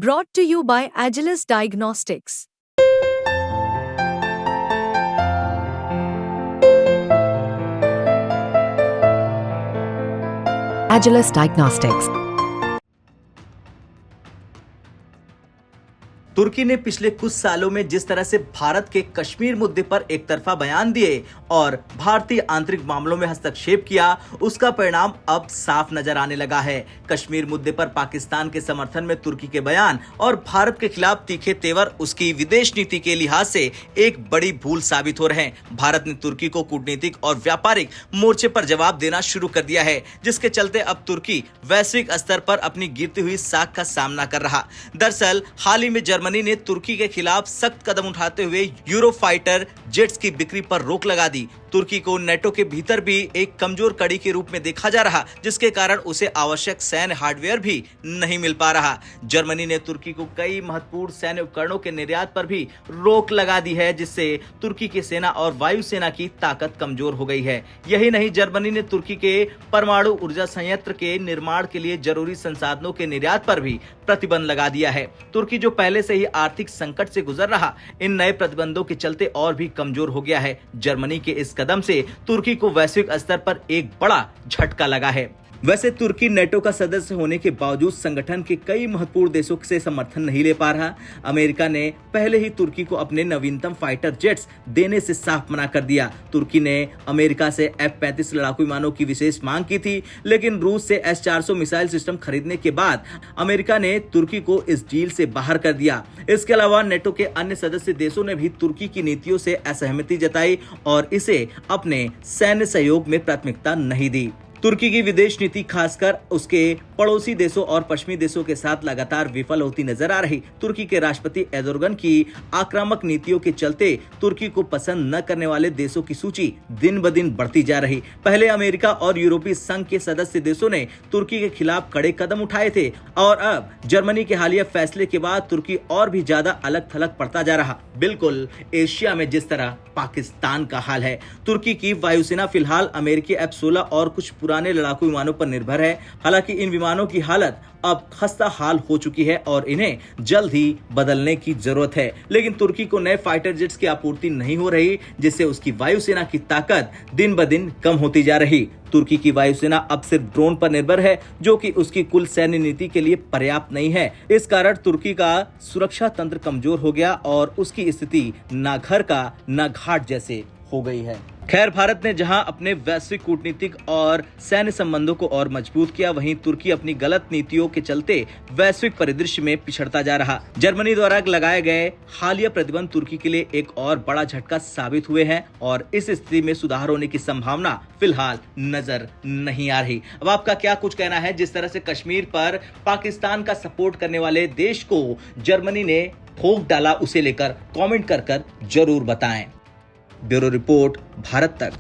Brought to you by Agilus Diagnostics. Agilus Diagnostics. तुर्की ने पिछले कुछ सालों में जिस तरह से भारत के कश्मीर मुद्दे पर एक तरफा बयान दिए और भारतीय आंतरिक मामलों में हस्तक्षेप किया, उसका परिणाम अब साफ नजर आने लगा है। कश्मीर मुद्दे पर पाकिस्तान के समर्थन में तुर्की के बयान और भारत के खिलाफ तीखे तेवर उसकी विदेश नीति के लिहाज से एक बड़ी भूल साबित हो रहे हैं। भारत ने तुर्की को कूटनीतिक और व्यापारिक मोर्चे पर जवाब देना शुरू कर दिया है, जिसके चलते अब तुर्की वैश्विक स्तर पर अपनी गिरती हुई साख का सामना कर रहा। दरअसल हाल ही में जर्मनी ने तुर्की के खिलाफ सख्त कदम उठाते हुए यूरोफाइटर जेट्स की बिक्री पर रोक लगा दी। तुर्की को नेटो के भीतर भी एक कमजोर कड़ी के रूप में देखा जा रहा, जिसके कारण उसे आवश्यक सैन्य हार्डवेयर भी नहीं मिल पा रहा। जर्मनी ने तुर्की को कई महत्वपूर्ण सैन्य उपकरणों के निर्यात पर भी रोक लगा दी है, जिससे तुर्की की सेना और वायुसेना की ताकत कमजोर हो गई है। यही नहीं, जर्मनी ने तुर्की के परमाणु ऊर्जा संयंत्र के निर्माण के लिए जरूरी संसाधनों के निर्यात पर भी प्रतिबंध लगा दिया है। तुर्की जो पहले से ही आर्थिक संकट से गुजर रहा, इन नए प्रतिबंधों के चलते और भी कमजोर हो गया है। जर्मनी के इस कदम से तुर्की को वैश्विक स्तर पर एक बड़ा झटका लगा है। वैसे तुर्की नेटो का सदस्य होने के बावजूद संगठन के कई महत्वपूर्ण देशों से समर्थन नहीं ले पा रहा। अमेरिका ने पहले ही तुर्की को अपने नवीनतम फाइटर जेट्स देने से साफ मना कर दिया। तुर्की ने अमेरिका से F-35 लड़ाकू विमानों की विशेष मांग की थी, लेकिन रूस से S-400 मिसाइल सिस्टम खरीदने के बाद अमेरिका ने तुर्की को इस डील से बाहर कर दिया। इसके अलावा नेटो के अन्य सदस्य देशों ने भी तुर्की की नीतियों से असहमति जताई और इसे अपने सैन्य सहयोग में प्राथमिकता नहीं दी। तुर्की की विदेश नीति खासकर उसके पड़ोसी देशों और पश्चिमी देशों के साथ लगातार विफल होती नजर आ रही। तुर्की के राष्ट्रपति एर्दोगन की आक्रामक नीतियों के चलते तुर्की को पसंद न करने वाले देशों की सूची दिन ब दिन बढ़ती जा रही। पहले अमेरिका और यूरोपीय संघ के सदस्य देशों ने तुर्की के खिलाफ कड़े कदम उठाए थे और अब जर्मनी के हालिया फैसले के बाद तुर्की और भी ज्यादा अलग थलग पड़ता जा रहा। बिल्कुल एशिया में जिस तरह पाकिस्तान का हाल है। तुर्की की वायुसेना फिलहाल अमेरिकी F-16 और कुछ पुराने लड़ाकू विमानों पर निर्भर है। हालांकि इन विमानों की हालत अब खस्ता हाल हो चुकी है और इन्हें जल्द ही बदलने की जरूरत है। लेकिन तुर्की को नए फाइटर जेट्स की आपूर्ति नहीं हो रही, जिससे उसकी वायुसेना की ताकत दिन ब दिन कम होती जा रही। तुर्की की वायुसेना अब सिर्फ ड्रोन पर निर्भर है, जो कि उसकी कुल सैन्य नीति के लिए पर्याप्त नहीं है। इस कारण तुर्की का सुरक्षा तंत्र कमजोर हो गया और उसकी स्थिति ना घर का ना घाट जैसे हो गई है। खैर, भारत ने जहां अपने वैश्विक कूटनीतिक और सैन्य संबंधों को और मजबूत किया, वहीं तुर्की अपनी गलत नीतियों के चलते वैश्विक परिदृश्य में पिछड़ता जा रहा। जर्मनी द्वारा लगाए गए हालिया प्रतिबंध तुर्की के लिए एक और बड़ा झटका साबित हुए हैं और इस स्थिति में सुधार होने की संभावना फिलहाल नजर नहीं आ रही। अब आपका क्या कुछ कहना है? जिस तरह से कश्मीर पर पाकिस्तान का सपोर्ट करने वाले देश को जर्मनी ने ठोक डाला, उसे लेकर कॉमेंट कर जरूर बताएं। ब्यूरो रिपोर्ट, भारत तक।